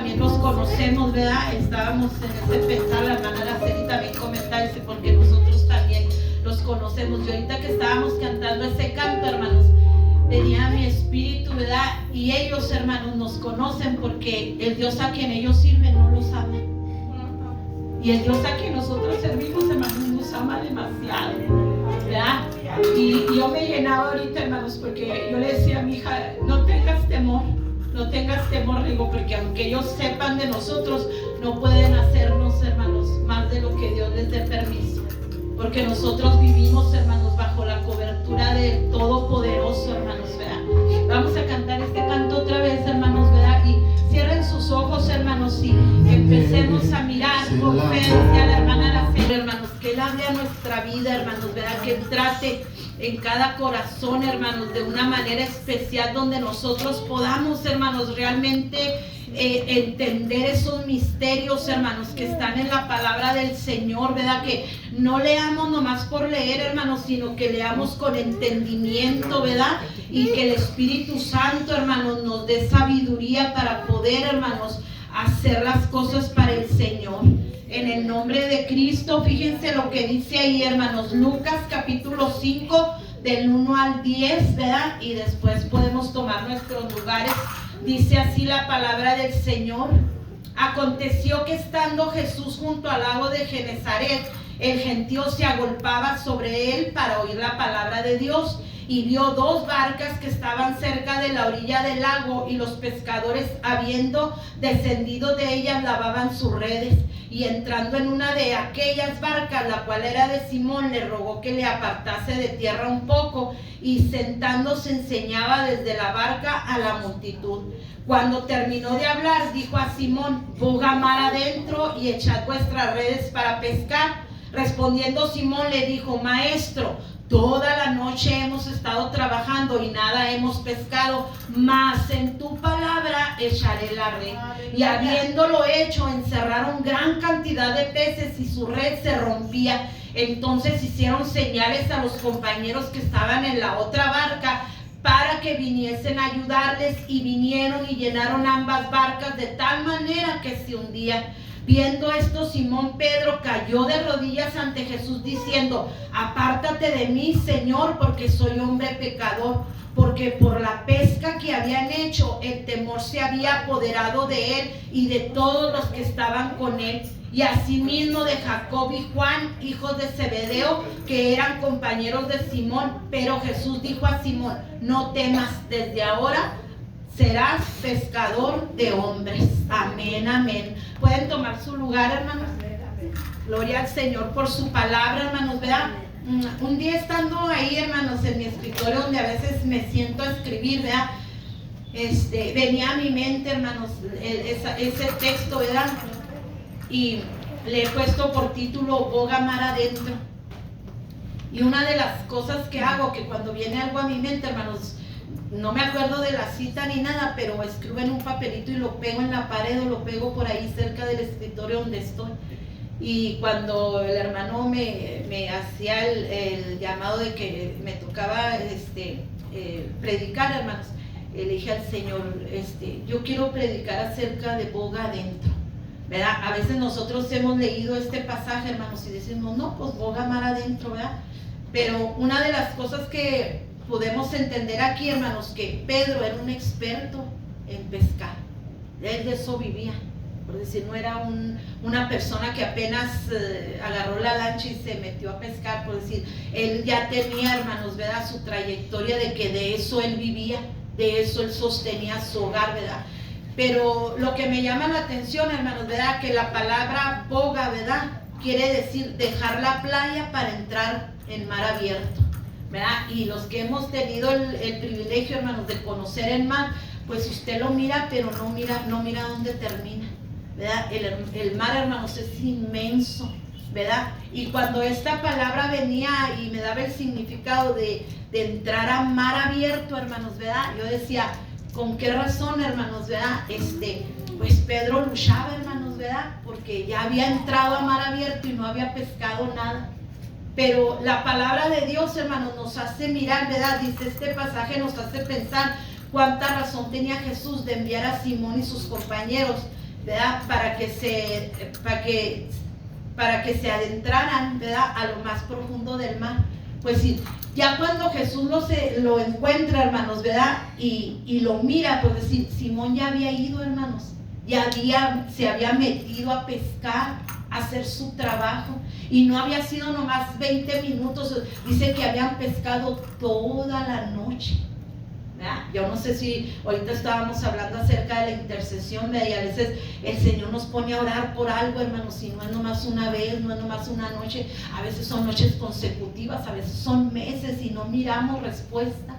también los conocemos, ¿verdad? Estábamos en ese pensar, la hermana Araceli también comentaba, dice, porque nosotros también los conocemos. Y ahorita que estábamos cantando ese canto, hermanos, venía mi espíritu, ¿verdad? Y ellos, hermanos, nos conocen porque el Dios a quien ellos sirven no los ama. Y el Dios a quien nosotros servimos, hermanos, nos ama demasiado, ¿verdad? Y yo me llenaba ahorita, hermanos, porque yo le decía a mi hija, no tengas temor, digo, porque aunque ellos sepan de nosotros, no pueden hacernos, hermanos, más de lo que Dios les dé permiso. Porque nosotros vivimos, hermanos, bajo la cobertura del Todopoderoso, hermanos, ¿verdad? Vamos a cantar este canto otra vez, hermanos, ¿verdad? Y cierren sus ojos, hermanos, y empecemos a mirar con fe hacia la hermana Araceli, hermanos, que Él hable a nuestra vida, hermanos, ¿verdad? Que Él trate en cada corazón, hermanos, de una manera especial, donde nosotros podamos, hermanos, realmente entender esos misterios, hermanos, que están en la palabra del Señor, ¿verdad? Que no leamos nomás por leer, hermanos, sino que leamos con entendimiento, ¿verdad? Y que el Espíritu Santo, hermanos, nos dé sabiduría para poder, hermanos, hacer las cosas para el Señor. En el nombre de Cristo, fíjense lo que dice ahí, hermanos, Lucas capítulo 5, del 1 al 10, ¿verdad? Y después podemos tomar nuestros lugares. Dice así la palabra del Señor. Aconteció que estando Jesús junto al lago de Genezaret, el gentío se agolpaba sobre él para oír la palabra de Dios. Y vio dos barcas que estaban cerca de la orilla del lago, y los pescadores, habiendo descendido de ellas, lavaban sus redes. Y entrando en una de aquellas barcas, la cual era de Simón, le rogó que le apartase de tierra un poco, y sentándose enseñaba desde la barca a la multitud. Cuando terminó de hablar, dijo a Simón: boga mar adentro y echad vuestras redes para pescar. Respondiendo Simón le dijo: Maestro, toda la noche hemos estado trabajando y nada hemos pescado, mas en tu palabra echaré la red. Y habiéndolo hecho, encerraron gran cantidad de peces y su red se rompía. Entonces hicieron señales a los compañeros que estaban en la otra barca para que viniesen a ayudarles, y vinieron y llenaron ambas barcas de tal manera que se hundían. Viendo esto, Simón Pedro cayó de rodillas ante Jesús diciendo: apártate de mí, Señor, porque soy hombre pecador. Porque por la pesca que habían hecho, el temor se había apoderado de él y de todos los que estaban con él. Y asimismo de Jacob y Juan, hijos de Zebedeo, que eran compañeros de Simón. Pero Jesús dijo a Simón: no temas, desde ahora serás pescador de hombres. Amén, amén. Pueden tomar su lugar, hermanos. Gloria al Señor por su palabra, hermanos, ¿verdad? Un día estando ahí, hermanos, en mi escritorio, donde a veces me siento a escribir, ¿verdad? Venía a mi mente, hermanos, ese texto, ¿verdad? Y le he puesto por título: boga mar adentro. Y una de las cosas que hago, que cuando viene algo a mi mente, hermanos, no me acuerdo de la cita ni nada, pero escribo en un papelito y lo pego en la pared, o lo pego por ahí cerca del escritorio donde estoy. Y cuando el hermano me hacía el llamado de que me tocaba predicar, hermanos, le dije al Señor: yo quiero predicar acerca de boga adentro, ¿verdad? A veces nosotros hemos leído este pasaje, hermanos, y decimos: no, pues boga mar adentro, ¿verdad? Pero una de las cosas que podemos entender aquí, hermanos, que Pedro era un experto en pescar. Él de eso vivía. Por decir, no era una persona que apenas agarró la lancha y se metió a pescar. Por decir, él ya tenía, hermanos, ¿verdad?, su trayectoria de que de eso él vivía, de eso él sostenía su hogar, ¿verdad? Pero lo que me llama la atención, hermanos, ¿verdad?, que la palabra boga, ¿verdad?, quiere decir dejar la playa para entrar en mar abierto, ¿verdad? Y los que hemos tenido el privilegio, hermanos, de conocer el mar, pues usted lo mira, pero no mira dónde termina, ¿verdad? El mar, hermanos, es inmenso, ¿verdad? Y cuando esta palabra venía y me daba el significado de entrar a mar abierto, hermanos, ¿verdad?, yo decía: ¿con qué razón, hermanos, verdad? Pues Pedro luchaba, hermanos, ¿verdad? Porque ya había entrado a mar abierto y no había pescado nada. Pero la palabra de Dios, hermanos, nos hace mirar, ¿verdad? Dice este pasaje, nos hace pensar cuánta razón tenía Jesús de enviar a Simón y sus compañeros. ¿verdad? Para que se adentraran, ¿verdad?, a lo más profundo del mar. Pues sí, ya cuando Jesús lo encuentra, hermanos, ¿verdad?, y lo mira, pues decir, Simón ya había ido, hermanos, se había metido a pescar, a hacer su trabajo, y no había sido nomás 20 minutos, dice que habían pescado toda la noche. Yo no sé si ahorita estábamos hablando acerca de la intercesión, ¿verdad? Y a veces el Señor nos pone a orar por algo, hermanos, y no es nomás una vez, no es nomás una noche, a veces son noches consecutivas, a veces son meses y no miramos respuesta.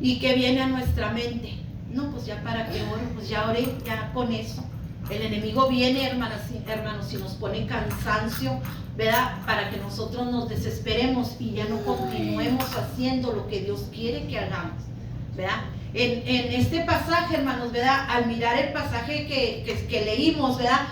¿Y qué viene a nuestra mente? No, pues ya para qué oro, pues ya oré, ya con eso. El enemigo viene, hermanos, y nos pone cansancio, ¿verdad?, para que nosotros nos desesperemos y ya no continuemos haciendo lo que Dios quiere que hagamos, ¿verdad? En este pasaje, hermanos, ¿verdad?, al mirar el pasaje que leímos, ¿verdad?,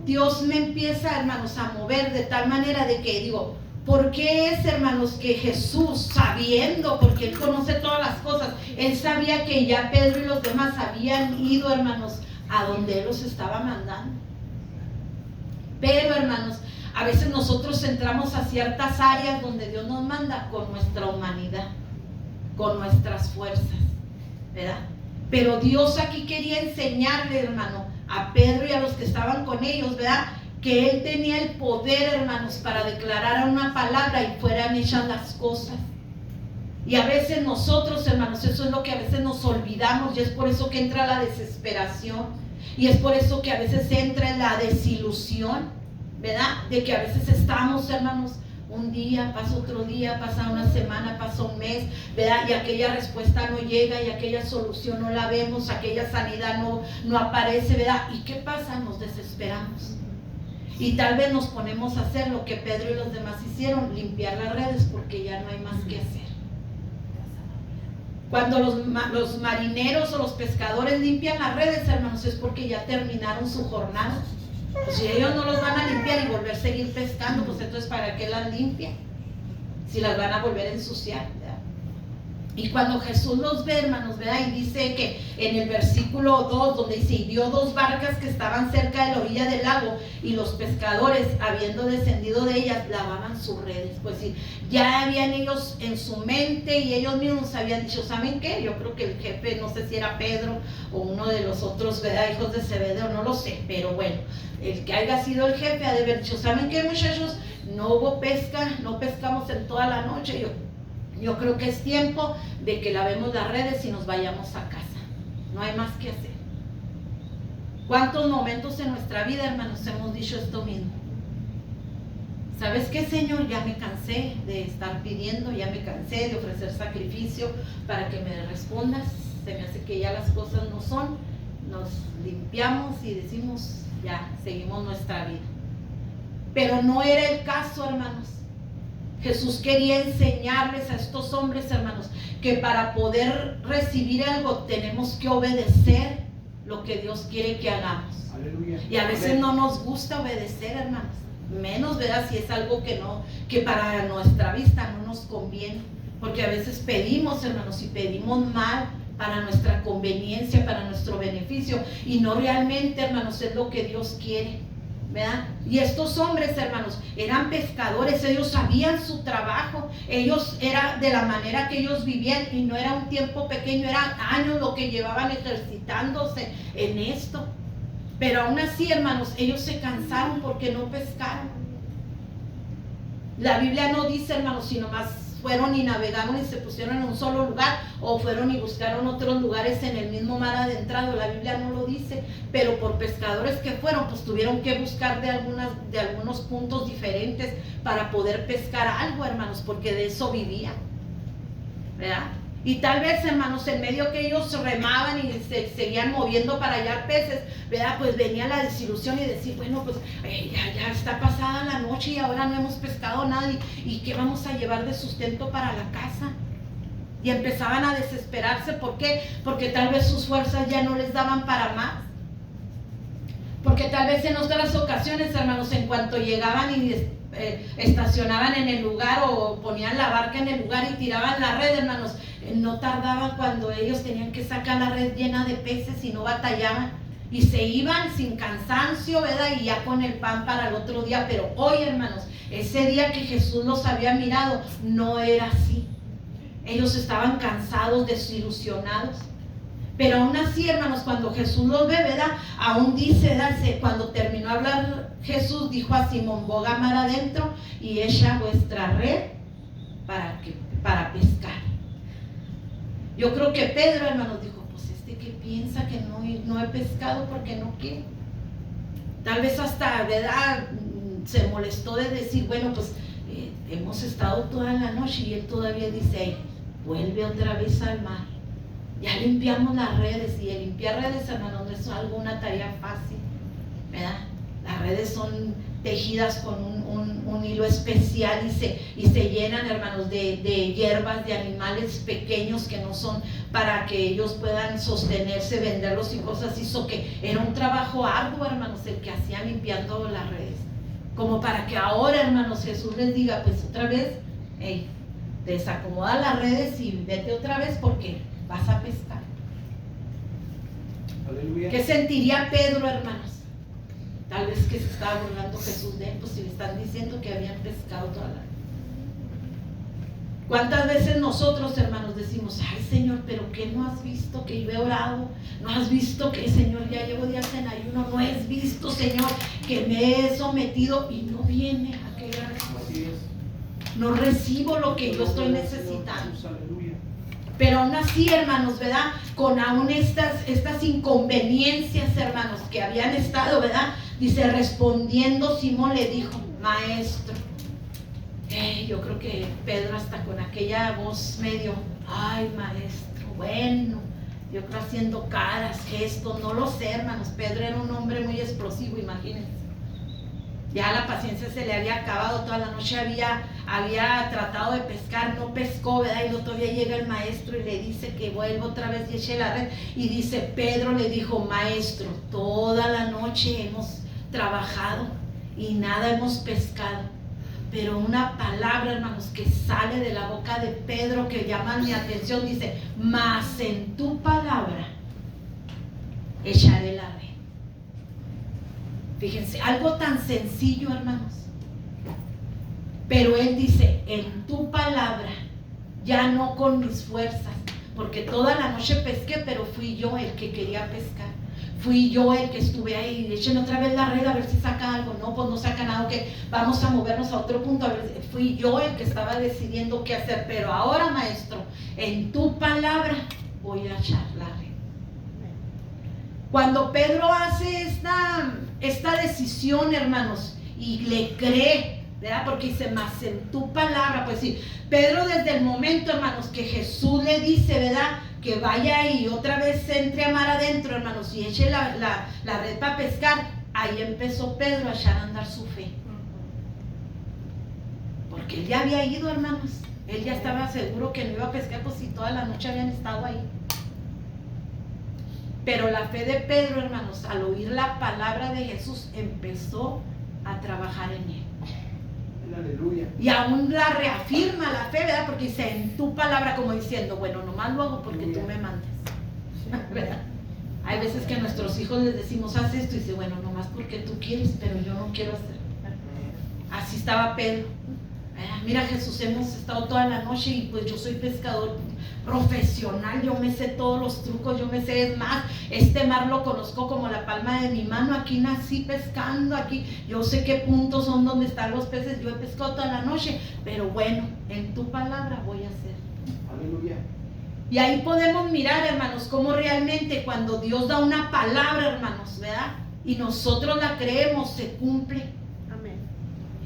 Dios me empieza, hermanos, a mover de tal manera de que digo, ¿por qué es, hermanos, que Jesús, sabiendo, porque Él conoce todas las cosas, Él sabía que ya Pedro y los demás habían ido, hermanos, a donde Él los estaba mandando? Pero, hermanos, a veces nosotros entramos a ciertas áreas donde Dios nos manda con nuestra humanidad, con nuestras fuerzas, ¿verdad? Pero Dios aquí quería enseñarle, hermano, a Pedro y a los que estaban con ellos, ¿verdad?, que Él tenía el poder, hermanos, para declarar una palabra y fueran hechas las cosas. Y a veces nosotros, hermanos, eso es lo que a veces nos olvidamos, y es por eso que entra la desesperación, y es por eso que a veces entra la desilusión, ¿verdad? De que a veces estamos, hermanos, un día, pasa otro día, pasa una semana, pasa un mes, ¿verdad?, y aquella respuesta no llega, y aquella solución no la vemos, aquella sanidad no aparece, ¿verdad? ¿Y qué pasa? Nos desesperamos. Y tal vez nos ponemos a hacer lo que Pedro y los demás hicieron, limpiar las redes, porque ya no hay más que hacer. Cuando los marineros o los pescadores limpian las redes, hermanos, es porque ya terminaron su jornada. Pues si ellos no los van a limpiar y volver a seguir pescando, pues entonces ¿para qué las limpian? Si las van a volver a ensuciar, ¿verdad? Y cuando Jesús los ve, hermanos, ¿verdad?, y dice que en el versículo 2, donde dice, y vio dos barcas que estaban cerca de la orilla del lago, y los pescadores, habiendo descendido de ellas, lavaban sus redes. Pues sí, ya habían ellos en su mente, y ellos mismos habían dicho, ¿saben qué? Yo creo que el jefe, no sé si era Pedro o uno de los otros, ¿verdad?, hijos de Zebedeo, no lo sé, pero bueno, el que haya sido el jefe ha de haber dicho, ¿saben qué, muchachos? No hubo pesca, no pescamos en toda la noche. Yo creo que es tiempo de que lavemos las redes y nos vayamos a casa. No hay más que hacer. ¿Cuántos momentos en nuestra vida, hermanos, hemos dicho esto mismo? ¿Sabes qué, Señor? Ya me cansé de estar pidiendo, ya me cansé de ofrecer sacrificio para que me respondas. Se me hace que ya las cosas no son. Nos limpiamos y decimos, ya, seguimos nuestra vida. Pero no era el caso, hermanos. Jesús quería enseñarles a estos hombres, hermanos, que para poder recibir algo tenemos que obedecer lo que Dios quiere que hagamos. Aleluya. Y a veces no nos gusta obedecer, hermanos, menos, ¿verdad?, si es algo que para nuestra vista no nos conviene, porque a veces pedimos, hermanos, y pedimos mal para nuestra conveniencia, para nuestro beneficio, y no realmente, hermanos, es lo que Dios quiere, ¿verdad? Y estos hombres, hermanos, eran pescadores, ellos sabían su trabajo, ellos era de la manera que ellos vivían, y no era un tiempo pequeño, eran años lo que llevaban ejercitándose en esto. Pero aún así, hermanos, ellos se cansaron porque no pescaron. La Biblia no dice, hermanos, sino más fueron y navegaron y se pusieron en un solo lugar, o fueron y buscaron otros lugares en el mismo mar adentrado. La Biblia no lo dice, pero por pescadores que fueron, pues tuvieron que buscar de algunos puntos diferentes para poder pescar algo, hermanos, porque de eso vivían, ¿verdad? Y tal vez, hermanos, en medio que ellos remaban y se seguían moviendo para hallar peces, ¿verdad?, pues venía la desilusión y decir, bueno, pues ya está pasada la noche y ahora no hemos pescado nada, y ¿qué vamos a llevar de sustento para la casa? Y empezaban a desesperarse. ¿Por qué? Porque tal vez sus fuerzas ya no les daban para más. Porque tal vez en otras ocasiones, hermanos, en cuanto llegaban y estacionaban en el lugar o ponían la barca en el lugar y tiraban la red, hermanos, no tardaban cuando ellos tenían que sacar la red llena de peces y no batallaban. y se iban sin cansancio, ¿verdad? Y ya con el pan para el otro día. Pero hoy, hermanos, ese día que Jesús los había mirado, no era así. Ellos estaban cansados, desilusionados. Pero aún así, hermanos, cuando Jesús los ve, ¿verdad? Aún dice, ¿verdad? Cuando terminó de hablar Jesús, dijo a Simón: boga mar adentro y echa vuestra red para pescar. Yo creo que Pedro, hermanos, dijo: pues que piensa que no he pescado porque no quiere. Tal vez hasta, ¿verdad?, se molestó de decir: bueno, pues hemos estado toda la noche, y él todavía dice: hey, vuelve otra vez al mar. Ya limpiamos las redes, y el limpiar redes, hermanos, no es una tarea fácil, ¿verdad? Las redes son tejidas con un hilo especial y se llenan, hermanos, de hierbas, de animales pequeños que no son para que ellos puedan sostenerse, venderlos y cosas así. So que era un trabajo arduo, hermanos, el que hacían limpiando las redes. Como para que ahora, hermanos, Jesús les diga: pues otra vez, hey, desacomoda las redes y vete otra vez porque vas a pescar. Aleluya. ¿Qué sentiría Pedro, hermanos? Tal vez que se estaba burlando Jesús de él, pues si le están diciendo que habían pescado toda la noche. ¿Cuántas veces nosotros, hermanos, decimos: ay, Señor, pero ¿qué no has visto que yo he orado? ¿No has visto que, Señor, ya llevo días en ayuno? ¿No has visto, Señor, que me he sometido? Y no viene aquella respuesta. No recibo lo que yo estoy necesitando. Pero aún así, hermanos, ¿verdad? Con aún estas inconveniencias, hermanos, que habían estado, ¿verdad? Dice: respondiendo Simón le dijo: maestro. Yo creo que Pedro hasta con aquella voz medio: ay, maestro, bueno, yo creo haciendo caras, gestos, no lo sé, hermanos. Pedro era un hombre muy explosivo, imagínense. Ya la paciencia se le había acabado, toda la noche había tratado de pescar, no pescó, ¿verdad? Y luego todavía llega el maestro y le dice que vuelva otra vez y eche la red. Y dice: Pedro le dijo: maestro, toda la noche hemos trabajado y nada hemos pescado. Pero una palabra, hermanos, que sale de la boca de Pedro que llama mi atención, dice: mas en tu palabra echaré la red. Fíjense, algo tan sencillo, hermanos. Pero él dice: en tu palabra, ya no con mis fuerzas, porque toda la noche pesqué, pero fui yo el que quería pescar. Fui yo el que estuve ahí: echen otra vez la red a ver si saca algo. No, pues no saca nada, que vamos a movernos a otro punto. A ver, fui yo el que estaba decidiendo qué hacer. Pero ahora, maestro, en tu palabra voy a echar la red. Cuando Pedro hace esta decisión, hermanos, y le cree, ¿verdad? Porque dice: más en tu palabra. Pues sí, Pedro, desde el momento, hermanos, que Jesús le dice, ¿verdad?, que vaya y otra vez entre a mar adentro, hermanos, y eche la red para pescar, ahí empezó Pedro a echar a andar su fe. Porque él ya había ido, hermanos. Él ya estaba seguro que no iba a pescar, pues si toda la noche habían estado ahí. Pero la fe de Pedro, hermanos, al oír la palabra de Jesús, empezó a trabajar en él. Aleluya. Y aún la reafirma la fe, ¿verdad? Porque dice: en tu palabra, como diciendo: bueno, nomás lo hago porque tú me mandas, ¿verdad? Hay veces que a nuestros hijos les decimos: haz esto, y dice: bueno, nomás porque tú quieres, pero yo no quiero hacer. Así estaba Pedro. Mira, Jesús, hemos estado toda la noche y pues yo soy pescador profesional, yo me sé todos los trucos, yo me sé, es más, este mar lo conozco como la palma de mi mano, aquí nací pescando, aquí yo sé qué puntos son donde están los peces, yo he pescado toda la noche, pero bueno, en tu palabra voy a hacer. Aleluya. Y ahí podemos mirar, hermanos, cómo realmente cuando Dios da una palabra, hermanos, ¿verdad?, y nosotros la creemos, se cumple.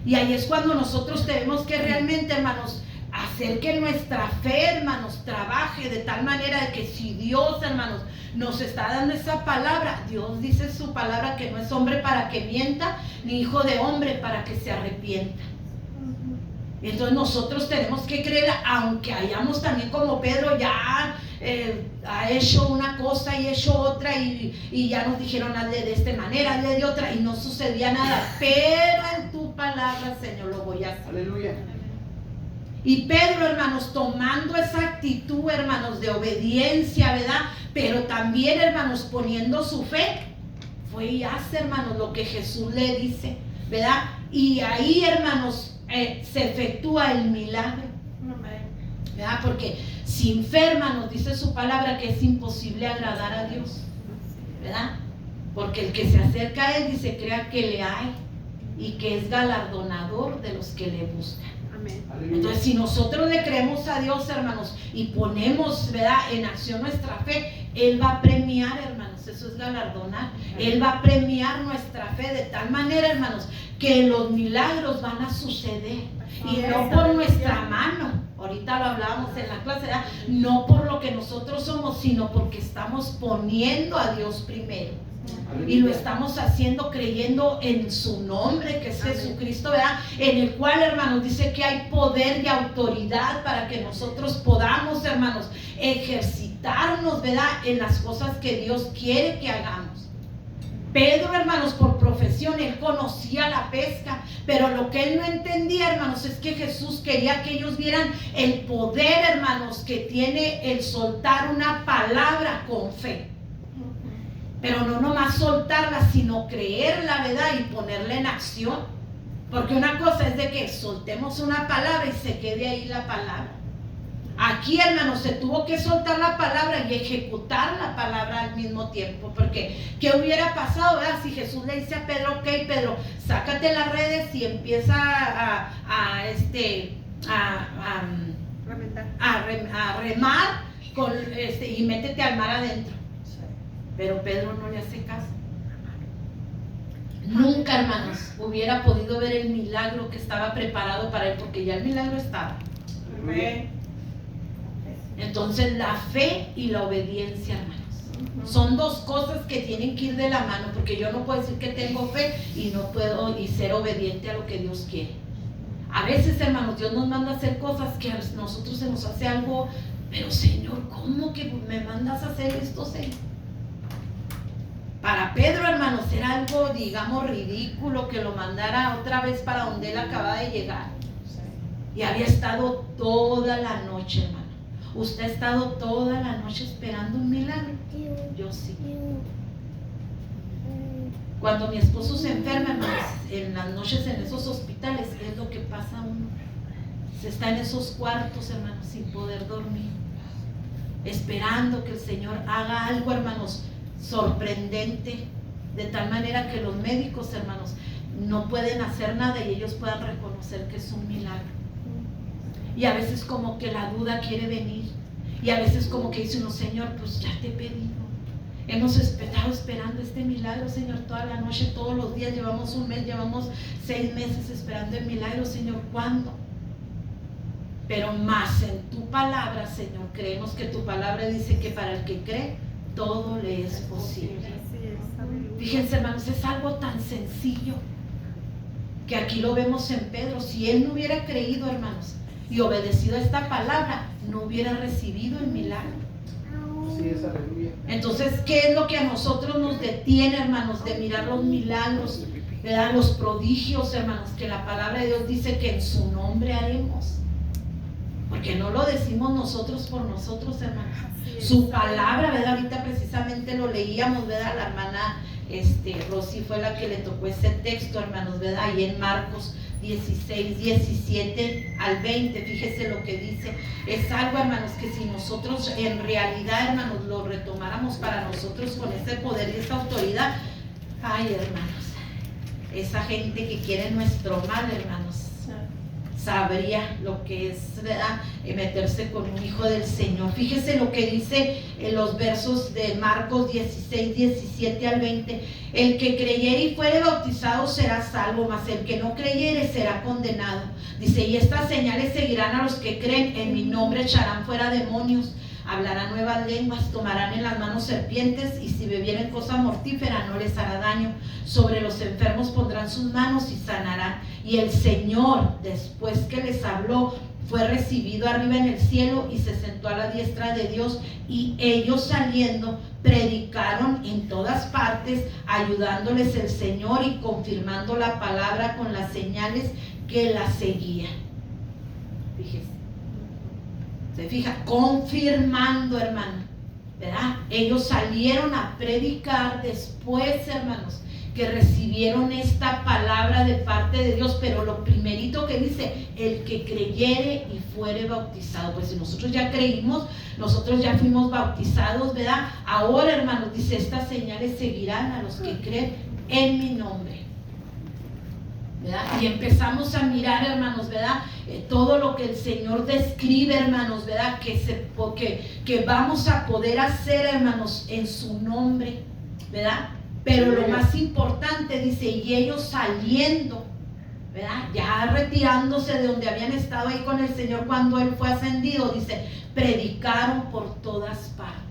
Y ahí es cuando nosotros tenemos que realmente, hermanos, hacer que nuestra fe, hermanos, trabaje de tal manera de que si Dios, hermanos, nos está dando esa palabra, Dios dice su palabra que no es hombre para que mienta, ni hijo de hombre para que se arrepienta. Entonces nosotros tenemos que creer, aunque hayamos también como Pedro ya ha hecho una cosa y hecho otra y ya nos dijeron: hazle de esta manera, hazle de otra, y no sucedía nada, pero en tu palabra, Señor, lo voy a hacer. Aleluya. Y Pedro, hermanos, tomando esa actitud, hermanos, de obediencia, ¿verdad?, pero también, hermanos, poniendo su fe, fue y hace, hermanos, lo que Jesús le dice, ¿verdad? Y ahí, hermanos, se efectúa el milagro, ¿verdad? Porque sin fe, hermanos, dice su palabra que es imposible agradar a Dios, ¿verdad? Porque el que se acerca a Él, dice, crea que le hay y que es galardonador de los que le buscan. Amén. Entonces, si nosotros le creemos a Dios, hermanos, y ponemos, ¿verdad?, en acción nuestra fe, Él va a premiar, hermanos, eso es galardonar. Él va a premiar nuestra fe de tal manera, hermanos, que los milagros van a suceder, y no por nuestra mano. Ahorita lo hablábamos en la clase, ¿verdad? No por lo que nosotros somos, sino porque estamos poniendo a Dios primero. Y lo estamos haciendo creyendo en su nombre, que es Jesucristo, ¿verdad? En el cual, hermanos, dice que hay poder y autoridad para que nosotros podamos, hermanos, ejercitarnos, ¿verdad?, en las cosas que Dios quiere que hagamos. Pedro, hermanos, por profesión, él conocía la pesca, pero lo que él no entendía, hermanos, es que Jesús quería que ellos vieran el poder, hermanos, que tiene el soltar una palabra con fe. Pero no nomás soltarla, sino creerla, ¿verdad?, y ponerla en acción. Porque una cosa es de que soltemos una palabra y se quede ahí la palabra. Aquí, hermanos, se tuvo que soltar la palabra y ejecutar la palabra al mismo tiempo. Porque, ¿qué hubiera pasado, verdad? Si Jesús le dice a Pedro, ok, Pedro, sácate las redes y empieza a remar con, y métete al mar adentro. Pero Pedro no le hace caso. Nunca, hermanos, hubiera podido ver el milagro que estaba preparado para él, porque ya el milagro estaba. Amén. Entonces, la fe y la obediencia, hermanos, son dos cosas que tienen que ir de la mano, porque yo no puedo decir que tengo fe y no puedo y ser obediente a lo que Dios quiere. A veces, hermanos, Dios nos manda a hacer cosas que a nosotros se nos hace algo, pero Señor, ¿cómo que me mandas a hacer esto, Señor? Para Pedro, hermanos, era algo, digamos, ridículo que lo mandara otra vez para donde él acaba de llegar. Y había estado toda la noche, hermano. ¿Usted ha estado toda la noche esperando un milagro? Yo sí. Cuando mi esposo se enferma, hermanos, en las noches en esos hospitales, es lo que pasa a uno. Se está en esos cuartos, hermanos, sin poder dormir, esperando que el Señor haga algo, hermanos, sorprendente, de tal manera que los médicos, hermanos, no pueden hacer nada y ellos puedan reconocer que es un milagro. Y a veces como que la duda quiere venir, y a veces como que dice uno, Señor, pues ya te he pedido, hemos estado esperando este milagro, Señor, toda la noche, todos los días, llevamos un mes, llevamos 6 meses esperando el milagro, Señor, ¿cuándo? Pero más en tu palabra, Señor, creemos que tu palabra dice que para el que cree, todo le es posible. Fíjense, hermanos, es algo tan sencillo que aquí lo vemos en Pedro. Si él no hubiera creído, hermanos, y obedecido a esta palabra, no hubiera recibido el milagro. Así es, aleluya. Entonces, ¿qué es lo que a nosotros nos detiene, hermanos, de mirar los milagros, ¿verdad?, los prodigios, hermanos, que la palabra de Dios dice que en su nombre haremos? Porque no lo decimos nosotros por nosotros, hermanos. Su palabra, ¿verdad? Ahorita precisamente lo leíamos, ¿verdad? La hermana Rosy fue la que le tocó ese texto, hermanos, ¿verdad? Ahí en Marcos 16, 17 al 20, fíjese lo que dice. Es algo, hermanos, que si nosotros en realidad, hermanos, lo retomáramos para nosotros con ese poder y esa autoridad, ay, hermanos, esa gente que quiere nuestro mal, hermanos, sabría lo que es, ¿verdad?, meterse con un hijo del Señor. Fíjese lo que dice en los versos de Marcos 16, 17 al 20. El que creyere y fuere bautizado será salvo, mas el que no creyere será condenado. Dice, y estas señales seguirán a los que creen, en mi nombre echarán fuera demonios, hablarán nuevas lenguas, tomarán en las manos serpientes, y si bebieren cosa mortífera no les hará daño. Sobre los enfermos pondrán sus manos y sanarán. Y el Señor, después que les habló, fue recibido arriba en el cielo y se sentó a la diestra de Dios. Y ellos saliendo predicaron en todas partes, ayudándoles el Señor y confirmando la palabra con las señales que la seguían. Fíjese. Se fija, confirmando, hermano. ¿verdad? Ellos salieron a predicar después, hermanos, que recibieron esta palabra de parte de Dios, pero lo primerito que dice, el que creyere y fuere bautizado. Pues si nosotros ya creímos, nosotros ya fuimos bautizados, ¿verdad? Ahora, hermanos, dice, estas señales seguirán a los que creen en mi nombre, ¿verdad? Y empezamos a mirar, hermanos, ¿verdad? Todo lo que el Señor describe, hermanos, ¿verdad? Que vamos a poder hacer, hermanos, en su nombre, ¿verdad? Pero lo más importante, dice, y ellos saliendo, ¿verdad? Ya retirándose de donde habían estado ahí con el Señor cuando Él fue ascendido, dice, predicaron por todas partes.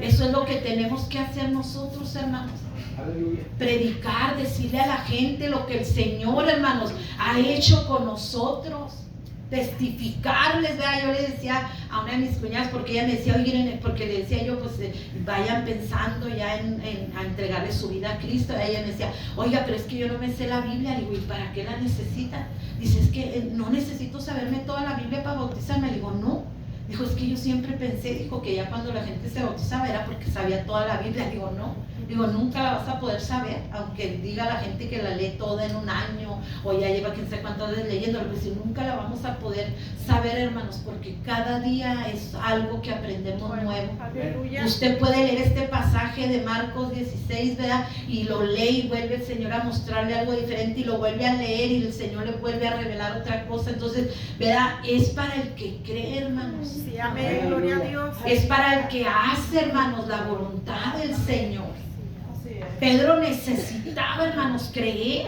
Eso es lo que tenemos que hacer nosotros, hermanos. Aleluya. Predicar, decirle a la gente lo que el Señor, hermanos, ha hecho con nosotros. Testificarles, ¿verdad? Yo le decía a una de mis cuñadas, porque ella me decía, oye, porque le decía yo, pues vayan pensando ya en entregarle su vida a Cristo. Ella me decía, oiga, pero es que yo no me sé la Biblia. Le digo, ¿y para qué la necesitan? Dice, es que no necesito saberme toda la Biblia para bautizarme. Le digo, no. Dijo, es que yo siempre pensé, dijo, que ya cuando la gente se bautizaba era porque sabía toda la Biblia. Digo, no. Digo, nunca la vas a poder saber, aunque diga la gente que la lee toda en un año o ya lleva quién sabe cuántas veces leyéndola, pues nunca la vamos a poder saber, hermanos, porque cada día es algo que aprendemos nuevo. Aleluya. Usted puede leer este pasaje de Marcos 16, ¿verdad? Y lo lee y vuelve el Señor a mostrarle algo diferente y lo vuelve a leer y el Señor le vuelve a revelar otra cosa. Entonces, ¿verdad? Es para el que cree, hermanos. Sí, amén, gloria a Dios. Es para el que hace, hermanos, la voluntad del Señor. Pedro necesitaba, hermanos, creer.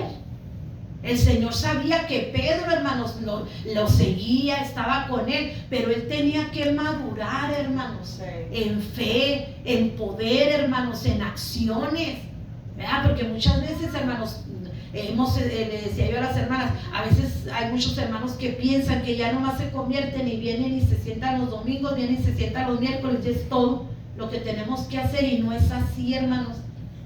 El Señor sabía que Pedro, hermanos, lo seguía, estaba con él, pero él tenía que madurar, hermanos, en fe, en poder, hermanos, en acciones, ¿verdad? Porque muchas veces, hermanos, le decía yo a las hermanas, a veces hay muchos hermanos que piensan que ya nomás se convierten y vienen y se sientan los domingos, vienen y se sientan los miércoles, y es todo lo que tenemos que hacer, y no es así, hermanos.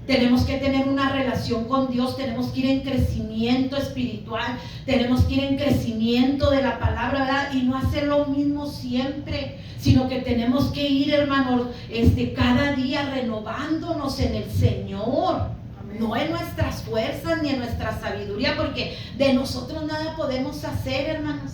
Tenemos que tener una relación con Dios, tenemos que ir en crecimiento espiritual, tenemos que ir en crecimiento de la palabra, ¿verdad? Y no hacer lo mismo siempre, sino que tenemos que ir, hermanos, cada día renovándonos en el Señor. Amén. No en nuestras fuerzas ni en nuestra sabiduría, porque de nosotros nada podemos hacer, hermanos.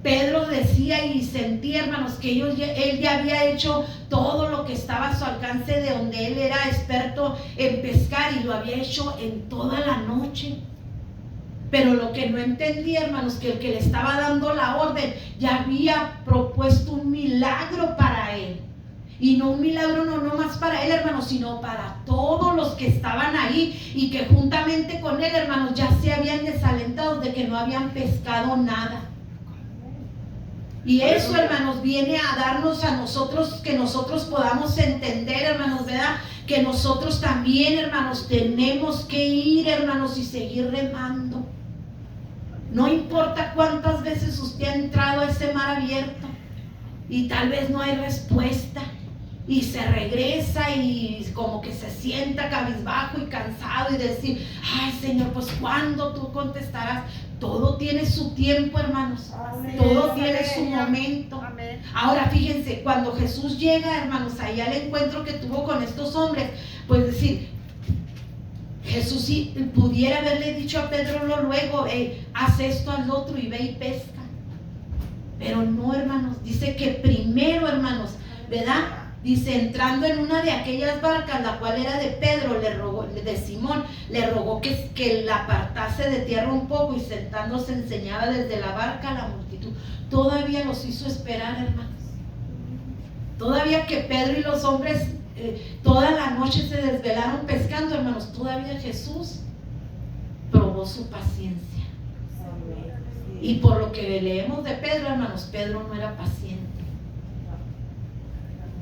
Pedro decía y sentía, hermanos, que él ya había hecho todo lo que estaba a su alcance, de donde él era experto en pescar, y lo había hecho en toda la noche. Pero lo que no entendía, hermanos, que el que le estaba dando la orden ya había propuesto un milagro para él. Y no un milagro no más para él, hermanos, sino para todos los que estaban ahí y que juntamente con él, hermanos, ya se habían desalentado de que no habían pescado nada. Y eso, hermanos, viene a darnos a nosotros, que nosotros podamos entender, hermanos, ¿verdad? Que nosotros también, hermanos, tenemos que ir, hermanos, y seguir remando. No importa cuántas veces usted ha entrado a ese mar abierto y tal vez no hay respuesta, y se regresa y como que se sienta cabizbajo y cansado y decir, ay, Señor, pues ¿cuándo tú contestarás? Todo tiene su tiempo, hermanos. Amén. Todo tiene su momento. Amén. Ahora fíjense, cuando Jesús llega, hermanos, ahí al encuentro que tuvo con estos hombres, pues decir, Jesús sí pudiera haberle dicho a Pedro luego, haz esto, haz lo otro y ve y pesca. Pero no, hermanos, dice que primero, hermanos, ¿verdad? Dice, entrando en una de aquellas barcas, la cual era de Pedro, de Simón, le rogó que la apartase de tierra un poco, y sentándose enseñaba desde la barca a la multitud. Todavía los hizo esperar, hermanos. Todavía que Pedro y los hombres toda la noche se desvelaron pescando, hermanos, todavía Jesús probó su paciencia. Y por lo que leemos de Pedro, hermanos, Pedro no era paciente.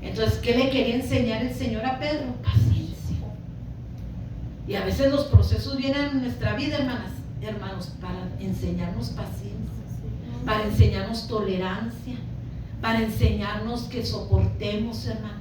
Entonces, ¿qué le quería enseñar el Señor a Pedro? Paciencia. Y a veces los procesos vienen en nuestra vida, hermanos, para enseñarnos paciencia, para enseñarnos tolerancia, para enseñarnos que soportemos, hermanos.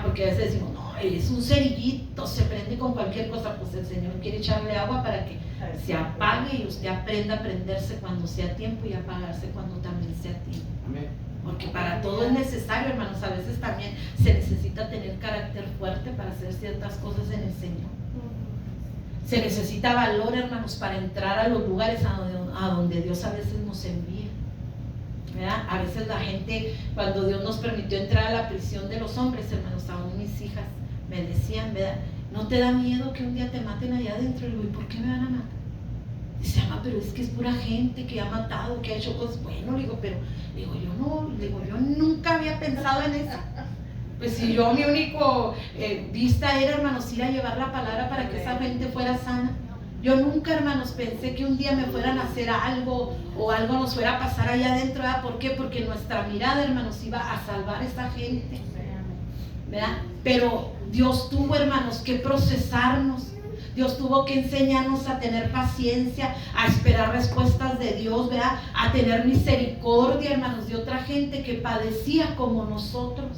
Porque a veces decimos, no, él es un cerillito, se prende con cualquier cosa. Pues el Señor quiere echarle agua para que se apague y usted aprenda a prenderse cuando sea tiempo y apagarse cuando también sea tiempo. Amén. Porque para todo es necesario, hermanos. A veces también se necesita tener carácter fuerte para hacer ciertas cosas en el Señor. Se necesita valor, hermanos, para entrar a los lugares a donde Dios a veces nos envía, ¿verdad? A veces la gente, cuando Dios nos permitió entrar a la prisión de los hombres, hermanos, aún mis hijas me decían, ¿verdad? ¿No te da miedo que un día te maten allá adentro? Y digo, ¿y por qué me van a matar? Dice, pero es que es pura gente que ha matado, que ha hecho cosas. Bueno, le digo, pero yo nunca había pensado en eso. Pues si yo mi único vista era, hermanos, ir a llevar la palabra para que esa gente fuera sana. Yo nunca, hermanos, pensé que un día me fueran a hacer algo o algo nos fuera a pasar allá adentro, ¿verdad? ¿Por qué? Porque nuestra mirada, hermanos, iba a salvar a esa gente, ¿verdad? Pero Dios tuvo, hermanos, que procesarnos. Dios tuvo que enseñarnos a tener paciencia, a esperar respuestas de Dios, ¿verdad? A tener misericordia, hermanos, de otra gente que padecía como nosotros.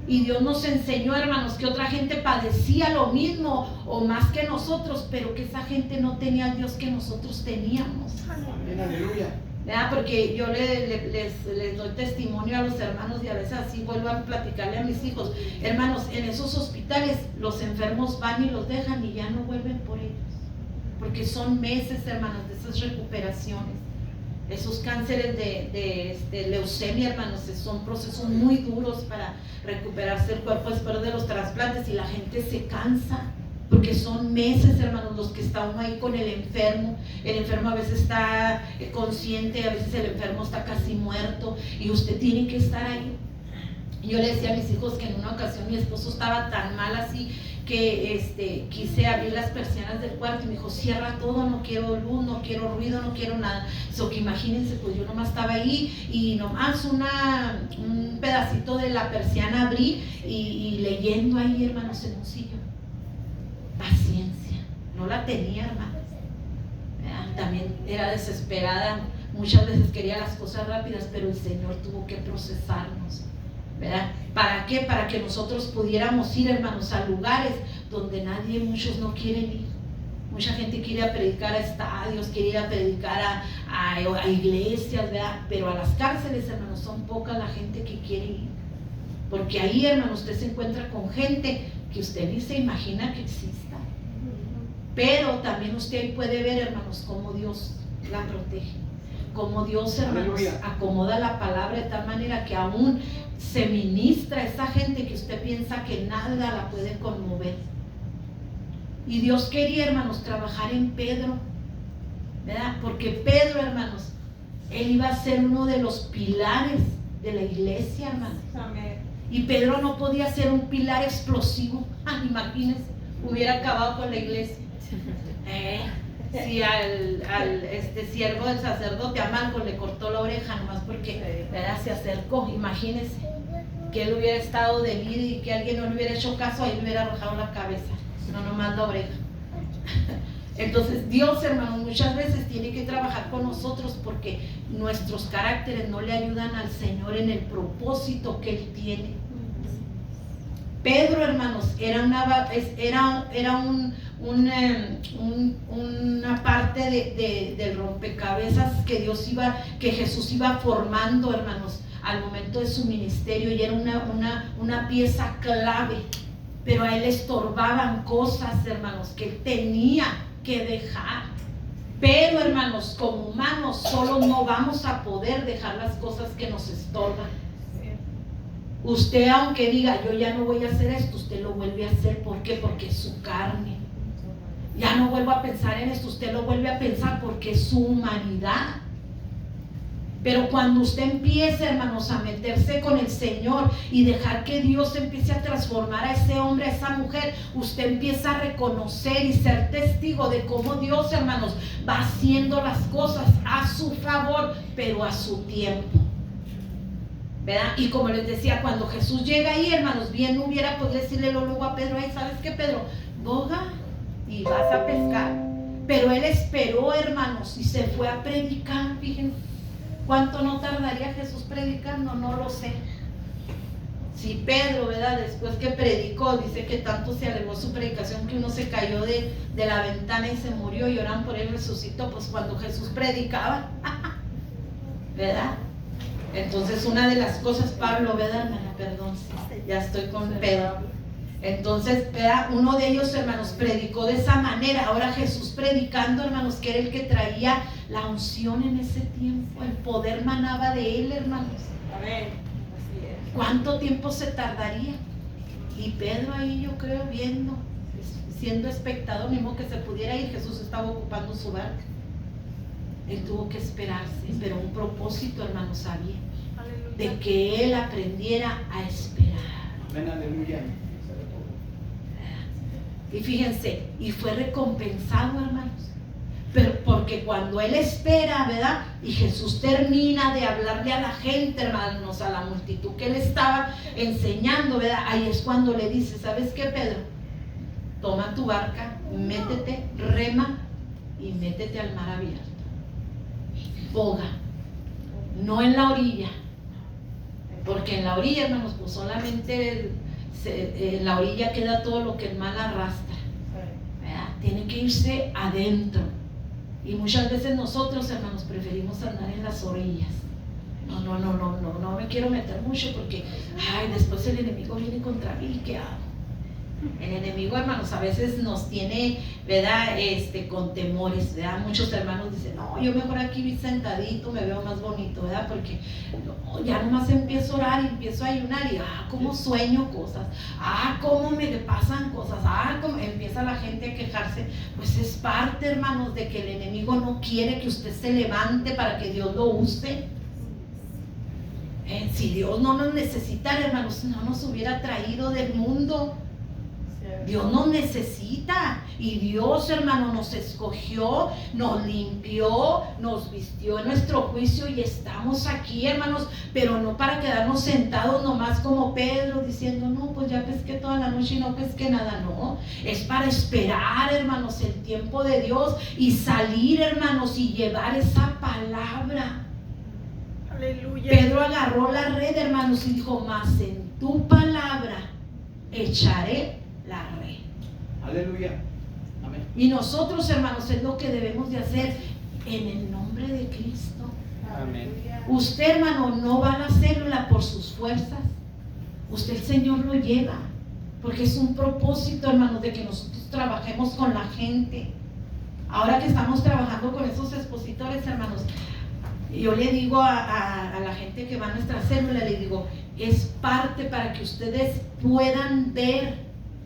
Y Dios nos enseñó, hermanos, que otra gente padecía lo mismo o más que nosotros, pero que esa gente no tenía al Dios que nosotros teníamos. Amén, aleluya. ¿Verdad? Porque yo les doy testimonio a los hermanos y a veces así vuelvo a platicarle a mis hijos. Hermanos, en esos hospitales los enfermos van y los dejan y ya no vuelven por ellos. Porque son meses, hermanos, de esas recuperaciones. Esos cánceres de leucemia, hermanos, son procesos muy duros para recuperarse el cuerpo después de los trasplantes y la gente se cansa. Porque son meses, hermanos, los que está uno ahí con el enfermo. El enfermo a veces está consciente, a veces el enfermo está casi muerto y usted tiene que estar ahí. Yo le decía a mis hijos que en una ocasión mi esposo estaba tan mal así que quise abrir las persianas del cuarto y me dijo, cierra todo, no quiero luz, no quiero ruido, no quiero nada. So que imagínense, pues yo nomás estaba ahí y nomás un pedacito de la persiana abrí y leyendo ahí, hermanos, en un sillón. Paciencia, no la tenía, hermanos. También era desesperada, muchas veces quería las cosas rápidas, pero el Señor tuvo que procesarnos, ¿verdad? ¿Para qué? Para que nosotros pudiéramos ir, hermanos, a lugares donde muchos no quieren ir. Mucha gente quiere ir a predicar a estadios, quiere ir a predicar a iglesias, ¿verdad? Pero a las cárceles, hermanos, son pocas la gente que quiere ir. Porque ahí, hermanos, usted se encuentra con gente que usted ni se imagina que exista. Pero también usted ahí puede ver, hermanos, cómo Dios la protege. Cómo Dios, hermanos, acomoda la palabra de tal manera que aún se ministra a esa gente que usted piensa que nada la puede conmover. Y Dios quería, hermanos, trabajar en Pedro, ¿verdad? Porque Pedro, hermanos, él iba a ser uno de los pilares de la iglesia, hermanos. Amén. Y Pedro no podía ser un pilar explosivo. Imagínense, hubiera acabado con la iglesia. Si al siervo del sacerdote a Malco le cortó la oreja nomás porque, ¿verdad?, se acercó. Imagínense que él hubiera estado de líder y que alguien no le hubiera hecho caso, ahí le hubiera arrojado la cabeza, no nomás la oreja. Entonces Dios, hermanos, muchas veces tiene que trabajar con nosotros porque nuestros caracteres no le ayudan al Señor en el propósito que Él tiene. Pedro, hermanos, era una parte del rompecabezas que Jesús iba formando, hermanos, al momento de su ministerio, y era una pieza clave. Pero a él le estorbaban cosas, hermanos, que él tenía que dejar. Pero, hermanos, como humanos solo no vamos a poder dejar las cosas que nos estorban. Usted, aunque diga, yo ya no voy a hacer esto, usted lo vuelve a hacer. ¿Por qué? Porque es su carne. Ya no vuelvo a pensar en esto, usted lo vuelve a pensar porque es su humanidad. Pero cuando usted empiece, hermanos, a meterse con el Señor y dejar que Dios empiece a transformar a ese hombre, a esa mujer, usted empieza a reconocer y ser testigo de cómo Dios, hermanos, va haciendo las cosas a su favor, pero a su tiempo, ¿verdad? Y como les decía, cuando Jesús llega ahí, hermanos, bien hubiera podido decirle luego a Pedro, ¿sabes qué, Pedro? Boga y vas a pescar. Pero él esperó, hermanos, y se fue a predicar. Fíjense cuánto no tardaría Jesús predicando, no lo sé. Si Pedro, ¿verdad?, después que predicó, dice que tanto se alegó su predicación que uno se cayó de la ventana y se murió, y oran por él, resucitó. Pues cuando Jesús predicaba, ¿verdad? Entonces una de las cosas, Pablo, ¿verdad, hermana? Perdón, ya estoy con Pedro. Entonces, ¿verdad? Uno de ellos, hermanos, predicó de esa manera. Ahora Jesús predicando, hermanos, que era el que traía la unción en ese tiempo. El poder manaba de él, hermanos. Amén. Así es. ¿Cuánto tiempo se tardaría? Y Pedro ahí, yo creo, viendo, siendo espectador, mismo que se pudiera ir. Jesús estaba ocupando su barca. Él tuvo que esperarse, pero un propósito, hermanos, había, de que él aprendiera a esperar. Amén, aleluya. Y fíjense, y fue recompensado, hermanos. Pero porque cuando él espera, ¿verdad? Y Jesús termina de hablarle a la gente, hermanos, a la multitud que él estaba enseñando, ¿verdad? Ahí es cuando le dice, ¿sabes qué, Pedro? Toma tu barca, métete, rema y métete al mar abierto. Boga, no en la orilla, porque en la orilla, hermanos, pues solamente en la orilla queda todo lo que el mal arrastra, ¿verdad? Tiene que irse adentro. Y muchas veces nosotros, hermanos, preferimos andar en las orillas. No me quiero meter mucho porque, ay, después el enemigo viene contra mí, ¿qué hago? El enemigo, hermanos, a veces nos tiene, ¿verdad? Con temores, ¿verdad? Muchos hermanos dicen, no, yo mejor aquí sentadito me veo más bonito, ¿verdad? Porque no, ya nomás empiezo a orar y empiezo a ayunar y, cómo sueño cosas, cómo me pasan cosas, cómo empieza la gente a quejarse. Pues es parte, hermanos, de que el enemigo no quiere que usted se levante para que Dios lo use. Si Dios no nos necesitara, hermanos, no nos hubiera traído del mundo. Dios nos necesita y Dios, hermano, nos escogió, nos limpió, nos vistió en nuestro juicio y estamos aquí, hermanos, pero no para quedarnos sentados nomás como Pedro diciendo, no, pues ya pesqué toda la noche y no pesqué nada. No, es para esperar, hermanos, el tiempo de Dios y salir, hermanos, y llevar esa palabra. Aleluya. Pedro agarró la red, hermanos, y dijo, mas en tu palabra echaré la red. Aleluya. Amén. Y nosotros, hermanos, es lo que debemos de hacer en el nombre de Cristo. Amén. Usted, hermano, no va a la célula por sus fuerzas. Usted, el Señor lo lleva, porque es un propósito, hermanos, de que nosotros trabajemos con la gente. Ahora que estamos trabajando con esos expositores, hermanos, yo le digo a la gente que va a nuestra célula, le digo, es parte para que ustedes puedan ver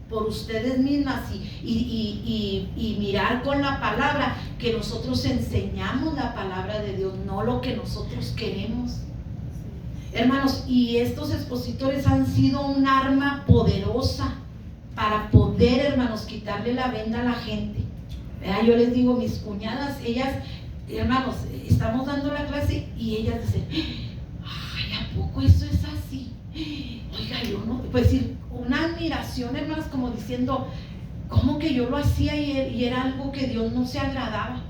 por ustedes mismas y mirar con la palabra que nosotros enseñamos la palabra de Dios, no lo que nosotros queremos. Hermanos, y estos expositores han sido un arma poderosa para poder, hermanos, quitarle la venda a la gente. ¿Verdad? Yo les digo, mis cuñadas, ellas, hermanos, estamos dando la clase y ellas dicen, ay, ¿a poco eso es así? Oiga, yo no, pues decir, una admiración, hermanos, como diciendo, ¿cómo que yo lo hacía y era algo que Dios no se agradaba?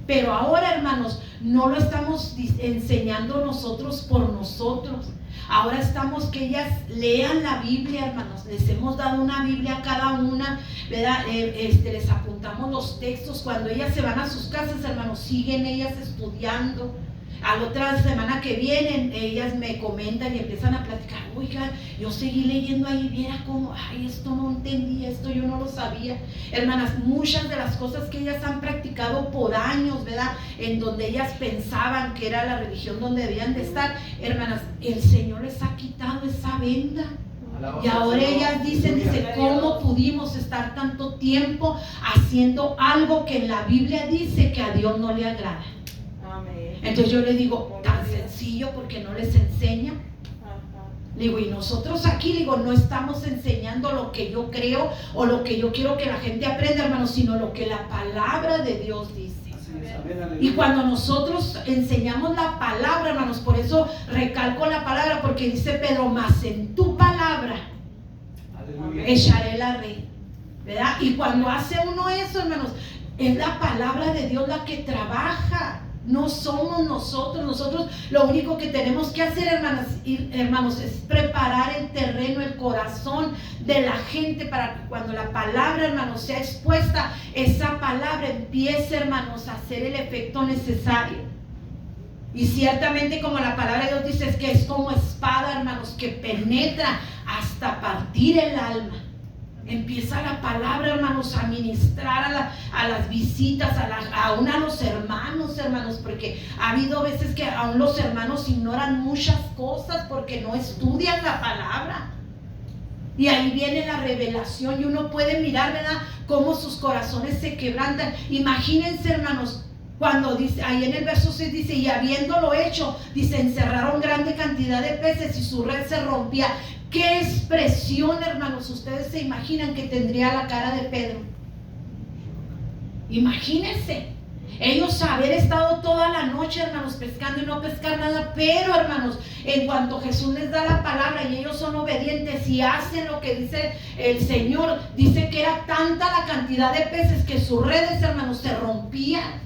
Pero ahora, hermanos, no lo estamos enseñando nosotros por nosotros. Ahora estamos que ellas lean la Biblia, hermanos. Les hemos dado una Biblia a cada una, ¿verdad? Les apuntamos los textos. Cuando ellas se van a sus casas, hermanos, siguen ellas estudiando. A la otra semana que vienen, ellas me comentan y empiezan a platicar, oiga, yo seguí leyendo ahí, viera cómo, ay, esto no entendía, esto yo no lo sabía. Hermanas, muchas de las cosas que ellas han practicado por años, ¿verdad? En donde ellas pensaban que era la religión donde debían de estar, hermanas, el Señor les ha quitado esa venda. Y ahora ellas dicen, ¿cómo pudimos estar tanto tiempo haciendo algo que en la Biblia dice que a Dios no le agrada? Entonces yo le digo, tan sencillo, porque no les enseña. Le digo, y nosotros aquí, digo, no estamos enseñando lo que yo creo o lo que yo quiero que la gente aprenda, hermanos, sino lo que la palabra de Dios dice. Y cuando nosotros enseñamos la palabra, hermanos, por eso recalco la palabra, porque dice Pedro, mas en tu palabra echaré la red, ¿verdad? Y cuando hace uno eso, hermanos, es la palabra de Dios la que trabaja. No somos nosotros lo único que tenemos que hacer, hermanos, es preparar el terreno, el corazón de la gente para que cuando la palabra, hermanos, sea expuesta, esa palabra empiece, hermanos, a hacer el efecto necesario. Y ciertamente, como la palabra de Dios dice, es que es como espada, hermanos, que penetra hasta partir el alma. Empieza la palabra, hermanos, a ministrar a las visitas, aún a los hermanos, porque ha habido veces que aún los hermanos ignoran muchas cosas porque no estudian la palabra. Y ahí viene la revelación y uno puede mirar, ¿verdad?, cómo sus corazones se quebrantan. Imagínense, hermanos, cuando dice, ahí en el verso 6 dice, y habiéndolo hecho, dice, encerraron grande cantidad de peces y su red se rompía. ¿Qué expresión, hermanos, ustedes se imaginan que tendría la cara de Pedro? Imagínense, ellos haber estado toda la noche, hermanos, pescando y no pescar nada, pero, hermanos, en cuanto Jesús les da la palabra y ellos son obedientes y hacen lo que dice el Señor, dice que era tanta la cantidad de peces que sus redes, hermanos, se rompían.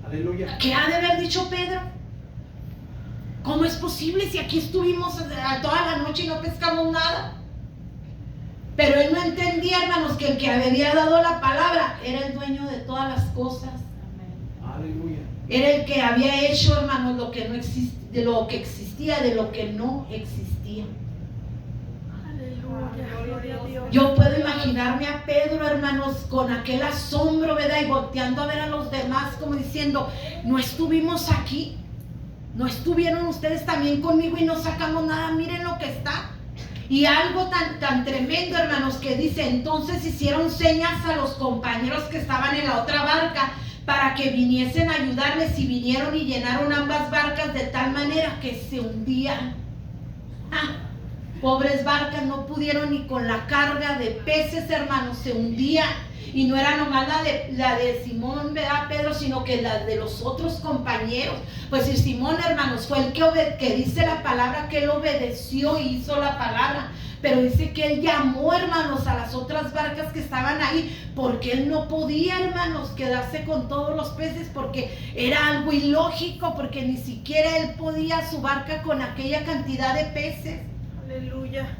Aleluya. ¿Qué ha de haber dicho Pedro? ¿Cómo es posible si aquí estuvimos toda la noche y no pescamos nada? Pero él no entendía, hermanos, que el que había dado la palabra era el dueño de todas las cosas. Aleluya. Era el que había hecho, hermanos, lo que no existe, de lo que existía, de lo que no existía. Aleluya, gloria a Dios. Yo puedo imaginarme a Pedro, hermanos, con aquel asombro, ¿verdad? Y volteando a ver a los demás como diciendo, no estuvimos aquí. ¿No estuvieron ustedes también conmigo y no sacamos nada? Miren lo que está. Y algo tan tremendo, hermanos, que dice, entonces hicieron señas a los compañeros que estaban en la otra barca para que viniesen a ayudarles, y vinieron y llenaron ambas barcas de tal manera que se hundían. Pobres barcas, no pudieron ni con la carga de peces, hermanos, se hundían. Y no era nomás la de Simón, ¿verdad, Pedro? Sino que la de los otros compañeros. Pues el Simón, hermanos, fue el que dice la palabra que él obedeció y hizo la palabra. Pero dice que él llamó, hermanos, a las otras barcas que estaban ahí, porque él no podía, hermanos, quedarse con todos los peces, porque era algo ilógico, porque ni siquiera él podía su barca con aquella cantidad de peces. Aleluya.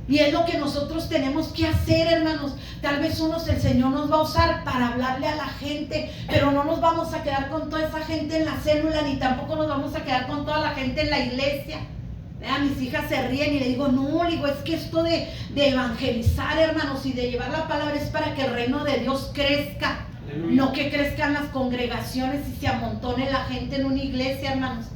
Y es lo que nosotros tenemos que hacer, hermanos. Tal vez el Señor nos va a usar para hablarle a la gente, pero no nos vamos a quedar con toda esa gente en la célula, ni tampoco nos vamos a quedar con toda la gente en la iglesia. Mis hijas se ríen y le digo, no, es que esto de evangelizar, hermanos, y de llevar la palabra es para que el reino de Dios crezca. Aleluya. No que crezcan las congregaciones y se amontone la gente en una iglesia, hermanos.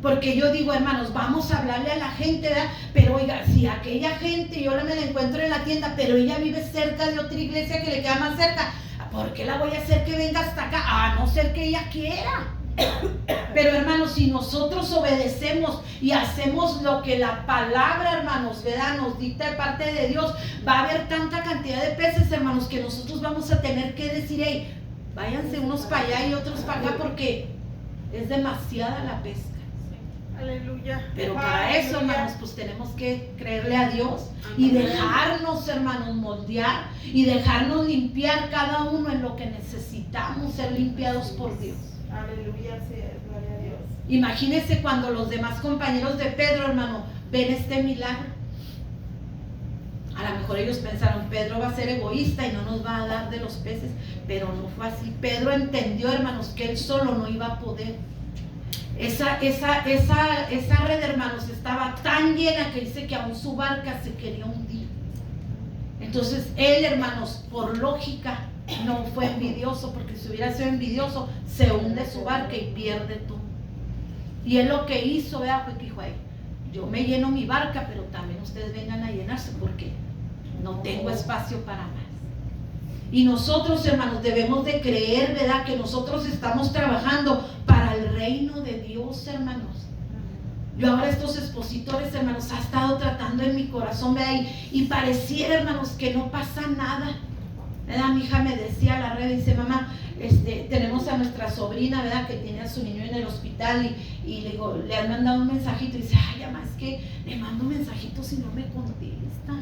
Porque yo digo, hermanos, vamos a hablarle a la gente, ¿verdad? Pero oiga, si aquella gente yo me la encuentro en la tienda, pero ella vive cerca de otra iglesia que le queda más cerca, ¿por qué la voy a hacer que venga hasta acá? A no ser que ella quiera. Pero, hermanos, si nosotros obedecemos y hacemos lo que la palabra, hermanos, ¿verdad?, nos dicta de parte de Dios, va a haber tanta cantidad de peces, hermanos, que nosotros vamos a tener que decir, hey, váyanse unos para allá y otros para acá, porque es demasiada la pesca. Aleluya. Pero para eso, hermanos, pues tenemos que creerle a Dios y dejarnos, hermanos, moldear y dejarnos limpiar cada uno en lo que necesitamos ser limpiados por Dios. Aleluya, sí, gloria a Dios. Imagínense cuando los demás compañeros de Pedro, hermano, ven este milagro. A lo mejor ellos pensaron, Pedro va a ser egoísta y no nos va a dar de los peces, pero no fue así. Pedro entendió, hermanos, que él solo no iba a poder. Esa red, hermanos, estaba tan llena que dice que aún su barca se quería hundir. Entonces él, hermanos, por lógica, no fue envidioso, porque si hubiera sido envidioso, se hunde su barca y pierde todo. Y él lo que hizo, vea, fue que dijo, yo me lleno mi barca, pero también ustedes vengan a llenarse, porque no tengo espacio para más. Y nosotros, hermanos, debemos de creer, ¿verdad?, que nosotros estamos trabajando para el reino de Dios, hermanos. Yo ahora estos expositores, hermanos, ha estado tratando en mi corazón, ¿verdad? Y pareciera, hermanos, que no pasa nada, ¿verdad? Mi hija me decía a la red, dice, mamá, tenemos a nuestra sobrina, ¿verdad?, que tiene a su niño en el hospital, y le digo, le han mandado un mensajito, y dice, ay, mamá, es que le mando mensajitos y no me contesta.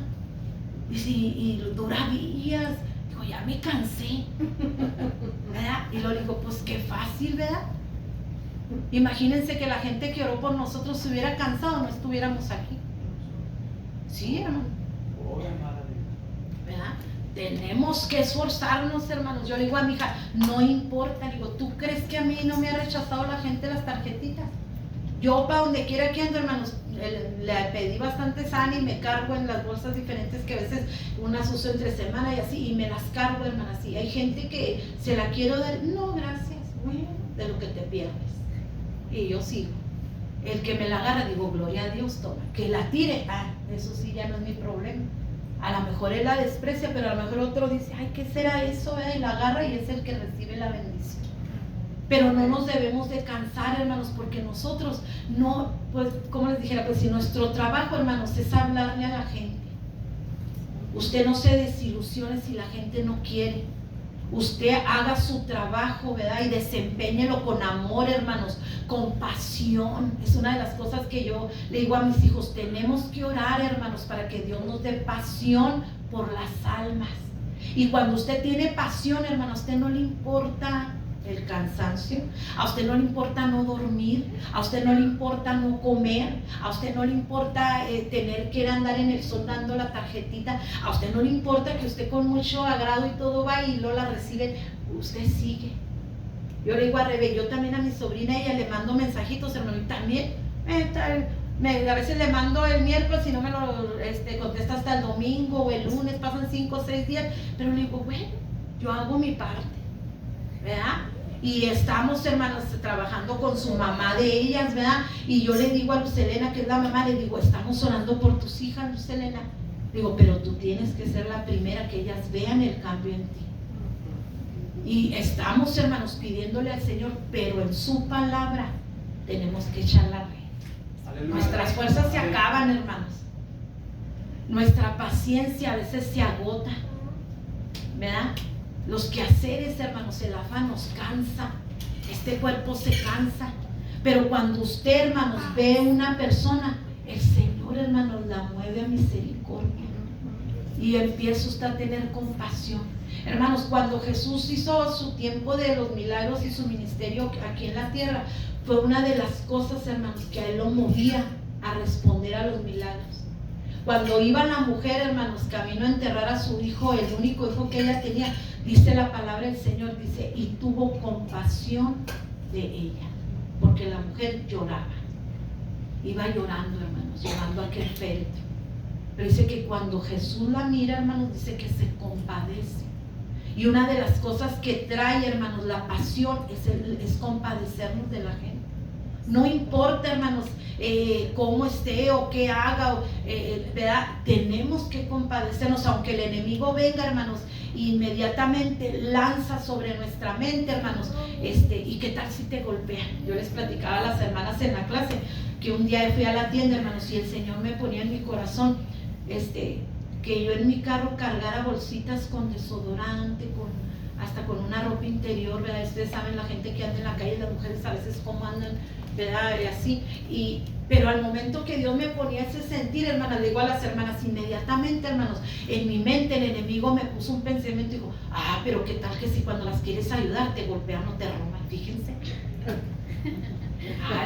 Dice, y dura días. Digo, ya me cansé, ¿verdad? Y luego digo, pues qué fácil, ¿verdad? Imagínense que la gente que oró por nosotros se hubiera cansado, no estuviéramos aquí. Sí, hermano. Oh, ¿Verdad? tenemos que esforzarnos, hermanos. Yo le digo a mi hija, no importa, digo, ¿tú crees que a mí no me ha rechazado la gente las tarjetitas? Yo para donde quiera que ando, hermanos, le pedí bastante sana y me cargo en las bolsas diferentes que a veces unas uso entre semana y así, y me las cargo, hermanas. Y hay gente que se la quiero dar, no, gracias, bueno, de lo que te pierdes. Y yo sigo. El que me la agarra, digo, gloria a Dios, toma. Que la tire, eso sí ya no es mi problema. A lo mejor él la desprecia, pero a lo mejor otro dice, ay, ¿qué será eso? Y la agarra y es el que recibe la bendición. Pero no nos debemos de cansar, hermanos, porque nosotros no, pues, como les dijera, pues si nuestro trabajo, hermanos, es hablarle a la gente, usted no se desilusione si la gente no quiere. Usted haga su trabajo, ¿verdad? Y desempeñelo con amor, hermanos, con pasión. Es una de las cosas que yo le digo a mis hijos, tenemos que orar, hermanos, para que Dios nos dé pasión por las almas. Y cuando usted tiene pasión, hermanos, a usted no le importa el cansancio, a usted no le importa no dormir, a usted no le importa no comer, a usted no le importa tener que andar en el sol dando la tarjetita, a usted no le importa que usted con mucho agrado y todo va y lo la recibe, usted sigue. Yo le digo a Rebe, yo también a mi sobrina, ella le mando mensajitos, hermano, y también a veces le mando el miércoles y no me lo contesta hasta el domingo o el lunes, pasan 5 o 6 días, pero le digo, bueno, yo hago mi parte, ¿verdad? Y estamos, hermanos, trabajando con su mamá de ellas, ¿verdad? Y yo le digo a Luz Helena, que es la mamá, le digo, estamos orando por tus hijas, Luz Helena. Digo, pero tú tienes que ser la primera que ellas vean el cambio en ti. Y estamos, hermanos, pidiéndole al Señor, pero en su palabra tenemos que echar la red. Nuestras fuerzas se acaban, hermanos. Nuestra paciencia a veces se agota, ¿verdad? Los quehaceres, hermanos, el afán nos cansa, este cuerpo se cansa, pero cuando usted, hermanos, ve una persona, el Señor, hermanos, la mueve a misericordia y empieza usted a tener compasión. Hermanos, cuando Jesús hizo su tiempo de los milagros y su ministerio aquí en la tierra, fue una de las cosas, hermanos, que a él lo movía a responder a los milagros. Cuando iba la mujer, hermanos, camino a enterrar a su hijo, el único hijo que ella tenía, dice la palabra del Señor, dice, y tuvo compasión de ella, porque la mujer lloraba, iba llorando, hermanos, llorando a aquel féretro. Pero dice que cuando Jesús la mira, hermanos, dice que se compadece. Y una de las cosas que trae, hermanos, la pasión es compadecernos de la gente. No importa, hermanos, cómo esté o qué haga, ¿verdad? Tenemos que compadecernos, aunque el enemigo venga, hermanos, inmediatamente lanza sobre nuestra mente, hermanos, y qué tal si te golpean. Yo les platicaba a las hermanas en la clase que un día fui a la tienda, hermanos, y el Señor me ponía en mi corazón, que yo en mi carro cargara bolsitas con desodorante, hasta con una ropa interior, ¿verdad? Ustedes saben la gente que anda en la calle, las mujeres a veces cómo andan, ¿verdad? Y así, pero al momento que Dios me ponía ese sentir, hermanas, le digo a las hermanas, inmediatamente, hermanos, en mi mente el enemigo me puso un pensamiento y dijo, pero qué tal que si cuando las quieres ayudar te golpean o te roban, fíjense.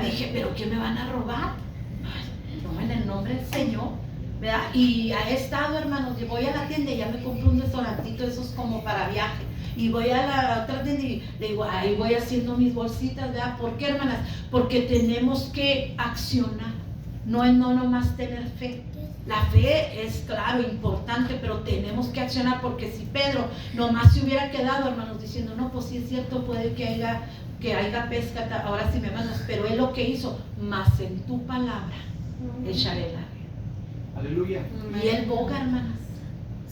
Dije, pero ¿qué me van a robar? No, en el nombre del Señor, ¿verdad? Y he estado, hermanos, yo voy a la tienda y ya me compro un restaurantito, esos como para viaje. Y voy a la otra tienda y le digo, ahí voy haciendo mis bolsitas, ¿verdad? ¿Por qué, hermanas? Porque tenemos que accionar, no es no nomás tener fe. La fe es, claro, importante, pero tenemos que accionar, porque si Pedro nomás se hubiera quedado, hermanos, diciendo, no, pues sí es cierto, puede que haya pesca, ahora sí me mandas, pero él lo que hizo, más en tu palabra, echaré la red. Aleluya. Y él boga, hermanas.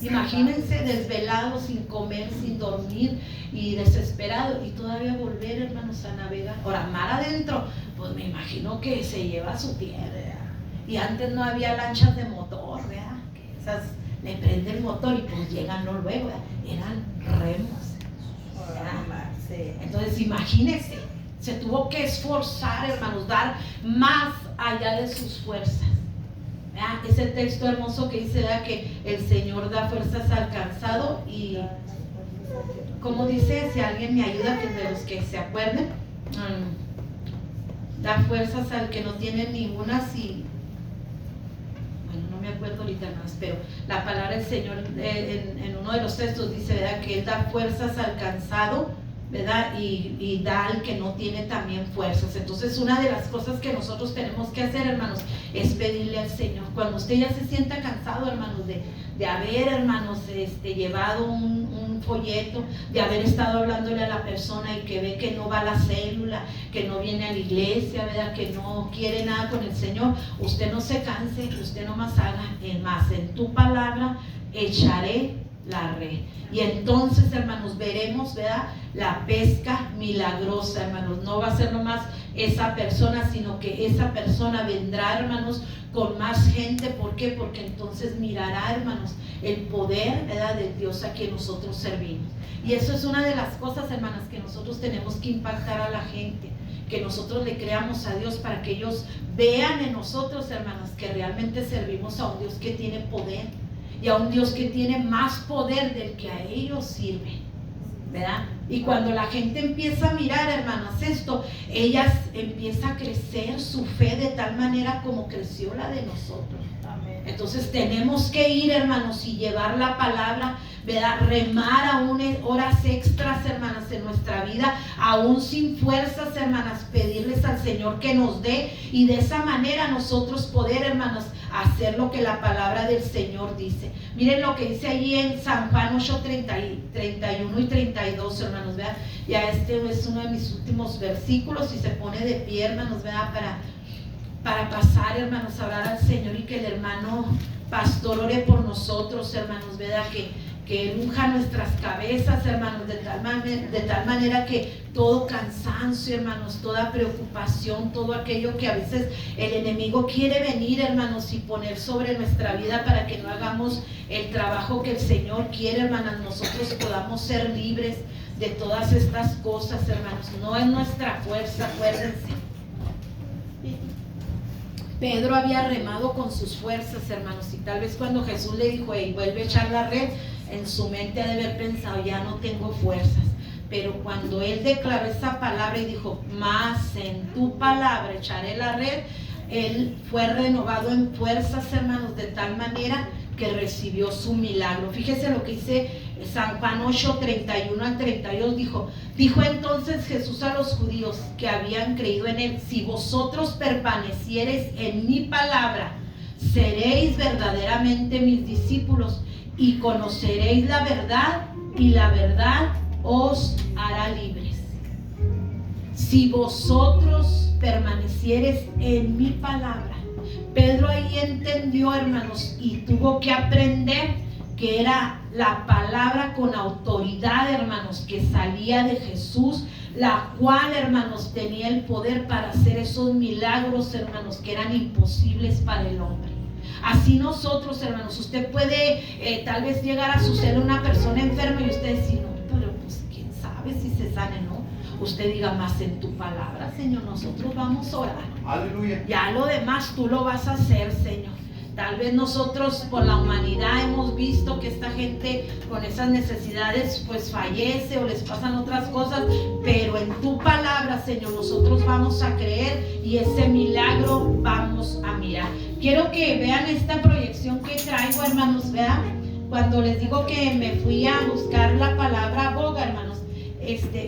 Imagínense desvelado, sin comer, sin dormir y desesperado, y todavía volver, hermanos, a navegar. Ahora, mar adentro, pues me imagino que se lleva su tierra, ¿verdad? Y antes no había lanchas de motor, ¿verdad? Que esas le prende el motor y pues llegan luego, ¿verdad? Eran remos, ¿verdad? Entonces imagínense, se tuvo que esforzar, hermanos, dar más allá de sus fuerzas. Ese texto hermoso que dice, ¿verdad?, que el Señor da fuerzas al cansado, y como dice, si alguien me ayuda, que de los que se acuerden, da fuerzas al que no tiene ninguna, bueno, no me acuerdo ahorita, hermanos, pero la palabra del Señor en uno de los textos dice, ¿verdad?, que Él da fuerzas al cansado, ¿verdad?, y da al que no tiene también fuerzas. Entonces, una de las cosas que nosotros tenemos que hacer, hermanos, es pedirle al Señor. Cuando usted ya se sienta cansado, hermanos, de haber, hermanos, llevado un folleto, de haber estado hablándole a la persona y que ve que no va a la célula, que no viene a la iglesia, ¿verdad?, que no quiere nada con el Señor, usted no se canse, usted nomás haga el más. En tu palabra echaré la red. Y entonces, hermanos, veremos, ¿verdad?, la pesca milagrosa, hermanos. No va a ser nomás esa persona, sino que esa persona vendrá, hermanos, con más gente. ¿Por qué? Porque entonces mirará, hermanos, el poder, ¿verdad?, de Dios a quien nosotros servimos. Y eso es una de las cosas, hermanas, que nosotros tenemos que impactar a la gente, que nosotros le creamos a Dios para que ellos vean en nosotros, hermanas, que realmente servimos a un Dios que tiene poder y a un Dios que tiene más poder del que a ellos sirven, ¿verdad? Y cuando la gente empieza a mirar, hermanas, esto, ellas empieza a crecer su fe de tal manera como creció la de nosotros. Entonces tenemos que ir, hermanos, y llevar la palabra, ¿verdad?, remar aún horas extras, hermanas, en nuestra vida, aún sin fuerzas, hermanas, pedirles al Señor que nos dé, y de esa manera nosotros poder, hermanos, hacer lo que la palabra del Señor dice. Miren lo que dice allí en San Juan 8, 31 y 32, hermanos, ¿verdad? Ya este es uno de mis últimos versículos, y se pone de pie, hermanos, ¿verdad?, para pasar, hermanos, a hablar al Señor, y que el hermano pastor ore por nosotros, hermanos, ¿verdad?, que Él unja nuestras cabezas, hermanos, de tal manera que todo cansancio, hermanos, toda preocupación, todo aquello que a veces el enemigo quiere venir, hermanos, y poner sobre nuestra vida para que no hagamos el trabajo que el Señor quiere, hermanas, nosotros podamos ser libres de todas estas cosas, hermanos. No es nuestra fuerza, acuérdense. Pedro había remado con sus fuerzas, hermanos, y tal vez cuando Jesús le dijo, hey, vuelve a echar la red, en su mente ha de haber pensado, ya no tengo fuerzas. Pero cuando él declaró esa palabra y dijo, más en tu palabra echaré la red, él fue renovado en fuerzas, hermanos, de tal manera que recibió su milagro. Fíjese lo que dice San Juan 8, 31 al 32, dijo entonces Jesús a los judíos que habían creído en él, si vosotros permaneciereis en mi palabra, seréis verdaderamente mis discípulos, y conoceréis la verdad, y la verdad os hará libres. Si vosotros permaneciereis en mi palabra. Pedro ahí entendió, hermanos, y tuvo que aprender que era la palabra con autoridad, hermanos, que salía de Jesús, la cual, hermanos, tenía el poder para hacer esos milagros, hermanos, que eran imposibles para el hombre. Así nosotros, hermanos, usted puede tal vez llegar a su ser una persona enferma y usted decir, no, pero pues quién sabe si se sane, ¿no? Usted diga, más en tu palabra, Señor, nosotros vamos a orar. Aleluya. Ya lo demás tú lo vas a hacer, Señor. Tal vez nosotros por la humanidad hemos visto que esta gente con esas necesidades pues fallece o les pasan otras cosas, pero en tu palabra, Señor, nosotros vamos a creer y ese milagro vamos a mirar. Quiero que vean esta proyección que traigo, hermanos, vean. Cuando les digo que me fui a buscar la palabra boga, hermanos,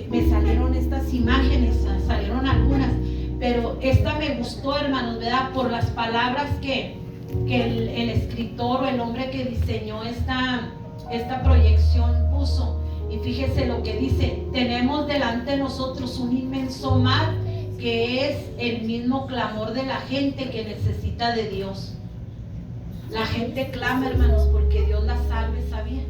me salieron estas imágenes, salieron algunas, pero esta me gustó, hermanos, ¿verdad? Por las palabras que el escritor o el hombre que diseñó esta proyección puso. Y fíjese lo que dice: tenemos delante de nosotros un inmenso mar que es el mismo clamor de la gente que necesita de Dios. La gente clama, hermanos, porque Dios la salve, ¿sabía?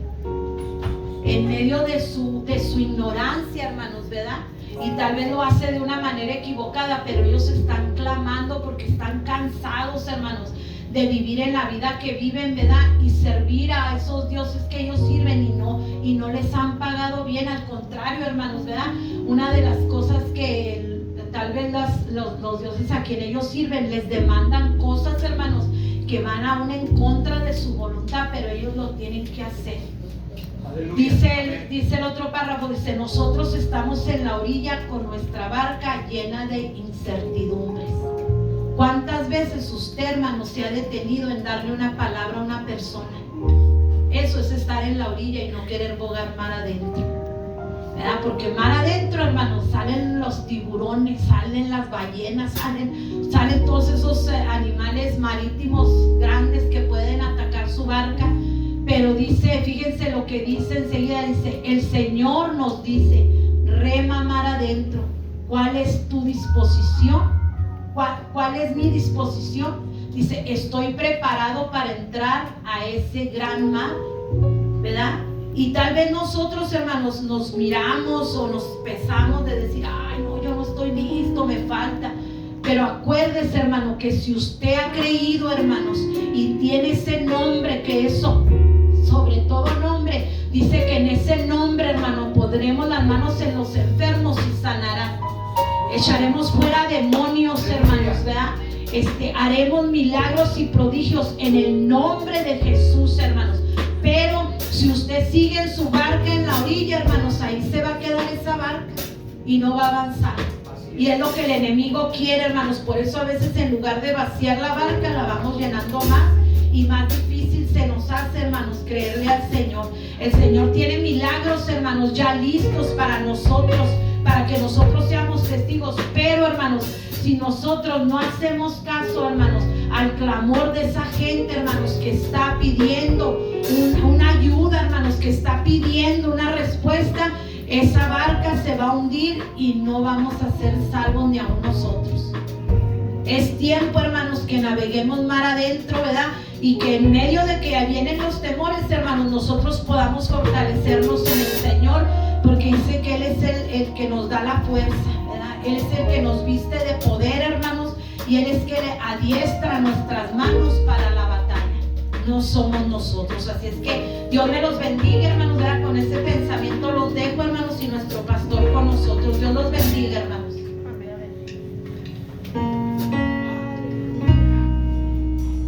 En medio de su ignorancia, hermanos, ¿verdad? Y tal vez lo hace de una manera equivocada, pero ellos están clamando porque están cansados, hermanos, de vivir en la vida que viven, ¿verdad? Y servir a esos dioses que ellos sirven y no les han pagado bien. Al contrario, hermanos, ¿verdad? Una de las cosas que tal vez los dioses a quien ellos sirven les demandan cosas, hermanos, que van aún en contra de su voluntad, pero ellos lo tienen que hacer. Dice el otro párrafo, dice: nosotros estamos en la orilla con nuestra barca llena de incertidumbres. ¿Cuántas veces usted, hermano, se ha detenido en darle una palabra a una persona? Eso es estar en la orilla y no querer bogar mar adentro, ¿verdad? Porque mar adentro, hermano, salen los tiburones, salen las ballenas, salen todos esos animales marítimos grandes que pueden atacar su barca. Pero dice, fíjense lo que dice enseguida, dice, el Señor nos dice, rema mar adentro. ¿Cuál es tu disposición? ¿Cuál es mi disposición? Dice, estoy preparado para entrar a ese gran mar, ¿verdad? Y tal vez nosotros, hermanos, nos miramos o nos pesamos de decir, ay, no, yo no estoy listo, me falta. Pero acuérdese, hermano, que si usted ha creído, hermanos, y tiene ese nombre que es sobre todo nombre, dice que en ese nombre, hermano, pondremos las manos en los enfermos y sanarán. Echaremos fuera demonios, hermanos, ¿verdad? Haremos milagros y prodigios en el nombre de Jesús, hermanos. Pero si usted sigue en su barca en la orilla, hermanos, ahí se va a quedar esa barca y no va a avanzar. Y es lo que el enemigo quiere, hermanos. Por eso a veces en lugar de vaciar la barca, la vamos llenando más y más difícil se nos hace, hermanos, creerle al Señor. El Señor tiene milagros, hermanos, ya listos para nosotros, para que nosotros seamos testigos. Pero, hermanos, si nosotros no hacemos caso, hermanos, al clamor de esa gente, hermanos, que está pidiendo una ayuda, hermanos, que está pidiendo una respuesta, esa barca se va a hundir y no vamos a ser salvos ni aun nosotros. Es tiempo, hermanos, que naveguemos mar adentro, ¿verdad? Y que en medio de que vienen los temores, hermanos, nosotros podamos fortalecernos en el Señor, porque dice que Él es el que nos da la fuerza, ¿verdad? Él es el que nos viste de poder, hermanos, y Él es que le adiestra nuestras manos para la batalla. No somos nosotros. Así es que Dios me los bendiga, hermanos, ¿verdad? Con ese pensamiento los dejo, hermanos, y nuestro pastor con nosotros. Dios los bendiga, hermanos.